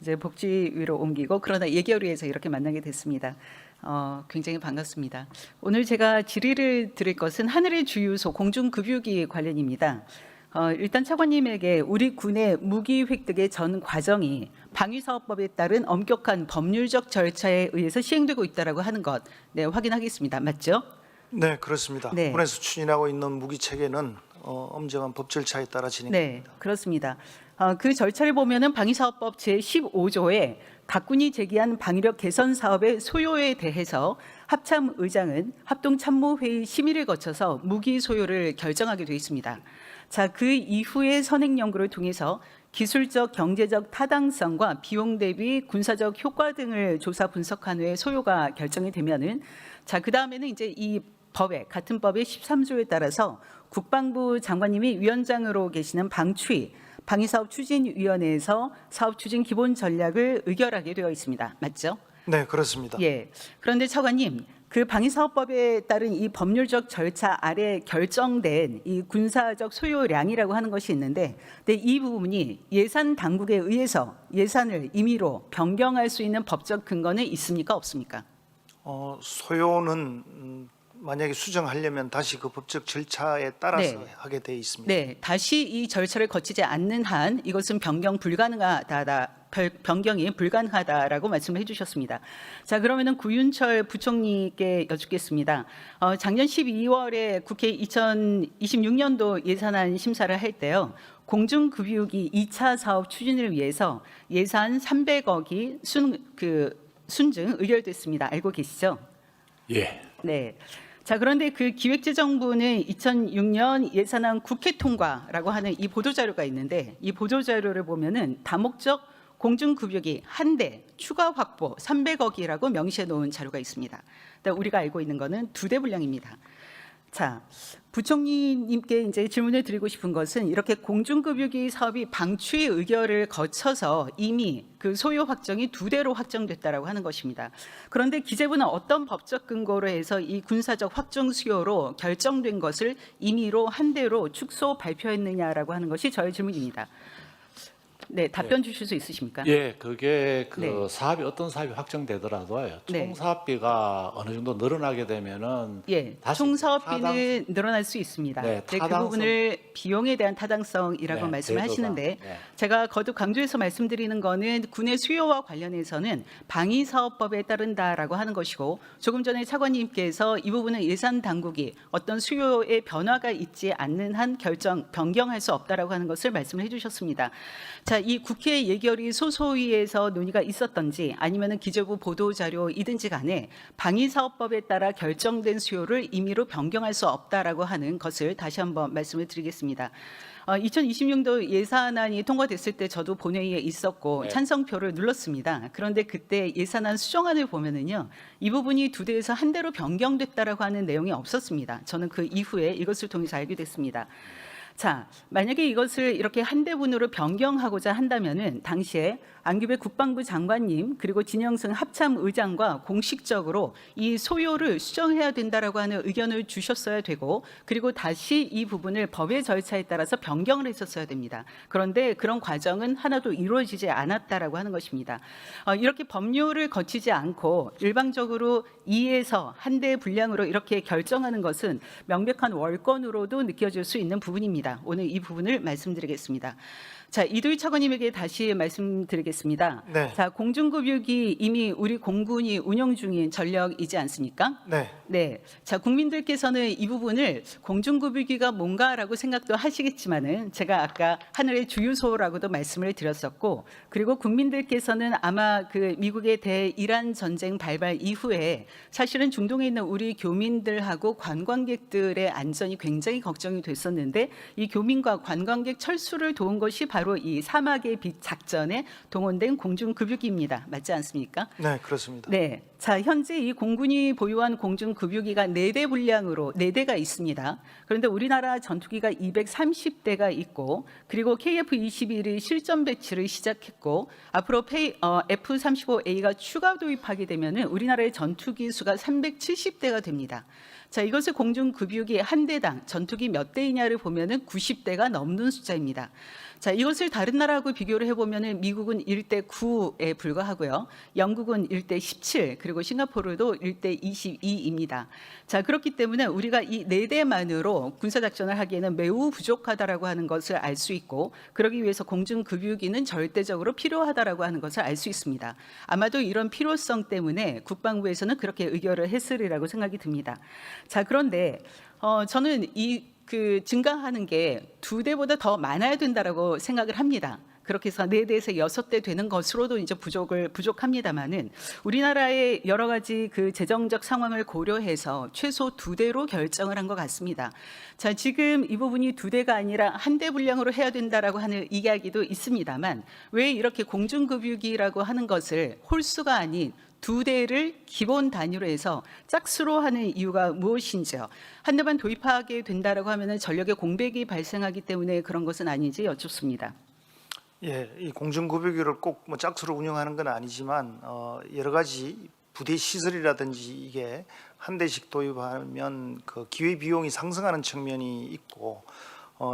이제 복지위로 옮기고 그러나 예결위에서 이렇게 만나게 됐습니다. 굉장히 반갑습니다. 오늘 제가 질의를 드릴 것은 하늘의 주유소 공중급유기 관련입니다. 일단 차관님에게 우리 군의 무기 획득의 전 과정이 방위사업법에 따른 엄격한 법률적 절차에 의해서 시행되고 있다고 하는 것, 네, 확인하겠습니다. 맞죠? 네, 그렇습니다. 네. 군에서 추진하고 있는 무기 체계는 엄정한 법 절차에 따라 진행됩니다. 네, 그렇습니다. 그 절차를 보면은 방위사업법 제15조에 각군이 제기한 방위력 개선 사업의 소요에 대해서 합참의장은 합동참모회의 심의를 거쳐서 무기 소요를 결정하게 되어 있습니다. 자, 그 이후에 선행 연구를 통해서 기술적, 경제적 타당성과 비용 대비 군사적 효과 등을 조사 분석한 후에 소요가 결정이 되면은 자, 그 다음에는 이제 이 법에 같은 법의 13조에 따라서 국방부 장관님이 위원장으로 계시는 방추위 방위사업추진위원회에서 사업추진 기본 전략을 의결하게 되어 있습니다. 맞죠? 네, 그렇습니다. 예. 그런데 차관님, 그 방위사업법에 따른 이 법률적 절차 아래 결정된 이 군사적 소요량이라고 하는 것이 있는데, 근데 이 부분이 예산 당국에 의해서 예산을 임의로 변경할 수 있는 법적 근거는 있습니까, 없습니까? 소요는 만약에 수정하려면 다시 그 법적 절차에 따라서 네. 하게 돼 있습니다. 네, 다시 이 절차를 거치지 않는 한 이것은 변경이 불가능하다라고 말씀을 해주셨습니다. 자, 그러면은 구윤철 부총리께 여쭙겠습니다. 작년 12월에 국회 2026년도 예산안 심사를 할 때요, 공중급유기 2차 사업 추진을 위해서 예산 300억이 순증 의결됐습니다. 알고 계시죠? 예. 네. 자, 그런데 그 기획재정부는 2006년 예산안 국회 통과라고 하는 이 보도자료가 있는데, 이 보도자료를 보면은 다목적 공중급유기 한 대 추가 확보 300억이라고 명시해 놓은 자료가 있습니다. 그러니까 우리가 알고 있는 거는 2대 분량입니다. 자, 부총리님께 이제 질문을 드리고 싶은 것은 이렇게 공중급유기 사업이 방추의 의결을 거쳐서 이미 그 소요 확정이 2대로 확정됐다라고 하는 것입니다. 그런데 기재부는 어떤 법적 근거로 해서 이 군사적 확정 수요로 결정된 것을 임의로 한 대로 축소 발표했느냐라고 하는 것이 저의 질문입니다. 네, 답변 주실 수 있으십니까? 예, 그게 그 네. 사업이 어떤 사업이 확정되더라도요. 네. 총 사업비가 어느 정도 늘어나게 되면은 예, 다시 총 사업비는 늘어날 수 있습니다. 네, 그 타당성. 부분을 비용에 대한 타당성이라고 네, 말씀을 제도상. 하시는데 네. 제가 거듭 강조해서 말씀드리는 거는 군의 수요와 관련해서는 방위사업법에 따른다라고 하는 것이고, 조금 전에 차관님께서 이 부분은 예산 당국이 어떤 수요의 변화가 있지 않는 한 변경할 수 없다라고 하는 것을 말씀을 해주셨습니다. 자, 이 국회 예결위 소소위에서 논의가 있었던지 아니면은 기재부 보도자료이든지 간에 방위사업법에 따라 결정된 수요를 임의로 변경할 수 없다라고 하는 것을 다시 한번 말씀을 드리겠습니다. 2026년도 예산안이 통과됐을 때 저도 본회의에 있었고 네. 찬성표를 눌렀습니다. 그런데 그때 예산안 수정안을 보면은요, 이 부분이 2대에서 1대로 변경됐다라고 하는 내용이 없었습니다. 저는 그 이후에 이것을 통해서 알게 됐습니다. 자, 만약에 이것을 이렇게 한 대분으로 변경하고자 한다면은 당시에 안규백 국방부 장관님 그리고 진영승 합참의장과 공식적으로 이 소요를 수정해야 된다라고 하는 의견을 주셨어야 되고, 그리고 다시 이 부분을 법의 절차에 따라서 변경을 했었어야 됩니다. 그런데 그런 과정은 하나도 이루어지지 않았다라고 하는 것입니다. 이렇게 법률을 거치지 않고 일방적으로 2에서 1대 분량으로 이렇게 결정하는 것은 명백한 월권으로도 느껴질 수 있는 부분입니다. 오늘 이 부분을 말씀드리겠습니다. 자, 이도희 차관님에게 다시 말씀드리겠습니다. 네. 자, 공중급유기 이미 우리 공군이 운영 중인 전력이지 않습니까? 네. 네. 자, 국민들께서는 이 부분을 공중급유기가 뭔가라고 생각도 하시겠지만은 제가 아까 하늘의 주유소라고도 말씀을 드렸었고, 그리고 국민들께서는 아마 그 미국의 대이란 전쟁 발발 이후에 사실은 중동에 있는 우리 교민들하고 관광객들의 안전이 굉장히 걱정이 됐었는데, 이 교민과 관광객 철수를 도운 것이 바로 이 사막의 빛 작전에 동원된 공중급유기입니다. 맞지 않습니까? 네, 그렇습니다. 네. 자, 현재 이 공군이 보유한 공중급유기가 4대 분량으로 4대가 있습니다. 그런데 우리나라 전투기가 230대가 있고, 그리고 KF-21이 실전 배치를 시작했고, 앞으로 F-35A가 추가 도입하게 되면은 우리나라의 전투기 수가 370대가 됩니다. 자, 이것을 공중급유기 한 대당 전투기 몇 대이냐를 보면은 90대가 넘는 숫자입니다. 자, 이것을 다른 나라하고 비교를 해보면은 미국은 1대 9에 불과하고요. 영국은 1대 17, 그리고 싱가포르도 1대 22입니다. 자, 그렇기 때문에 우리가 이 4대만으로 군사작전을 하기에는 매우 부족하다라고 하는 것을 알 수 있고, 그러기 위해서 공중급유기는 절대적으로 필요하다라고 하는 것을 알 수 있습니다. 아마도 이런 필요성 때문에 국방부에서는 그렇게 의결을 했으리라고 생각이 듭니다. 자, 그런데 저는 증가하는 게 2대보다 더 많아야 된다라고 생각을 합니다. 그렇게 해서 4대에서 6대 되는 것으로도 이제 부족합니다만은 우리나라의 여러 가지 그 재정적 상황을 고려해서 최소 2대로 결정을 한 것 같습니다. 자, 지금 이 부분이 2대가 아니라 1대 분량으로 해야 된다라고 하는 이야기도 있습니다만, 왜 이렇게 공중급유기라고 하는 것을 홀수가 아닌 2대를 기본 단위로 해서 짝수로 하는 이유가 무엇인지요? 한 대만 도입하게 된다라고 하면은 전력의 공백이 발생하기 때문에 그런 것은 아닌지 여쭙습니다. 예, 이 공중급유기를 꼭 뭐 짝수로 운영하는 건 아니지만 여러 가지 부대 시설이라든지 이게 한 대씩 도입하면 그 기회 비용이 상승하는 측면이 있고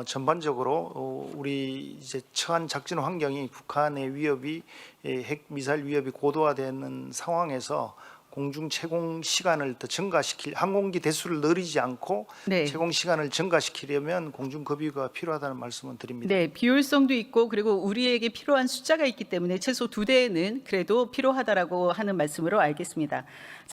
전반적으로 우리 이제 처한 작전 환경이 북한의 위협이 핵 미사일 위협이 고도화되는 상황에서 공중 채공 시간을 더 증가시킬, 항공기 대수를 늘리지 않고 네. 채공 시간을 증가시키려면 공중급유가 필요하다는 말씀을 드립니다. 네, 비효율성도 있고 그리고 우리에게 필요한 숫자가 있기 때문에 최소 2대는 그래도 필요하다라고 하는 말씀으로 알겠습니다.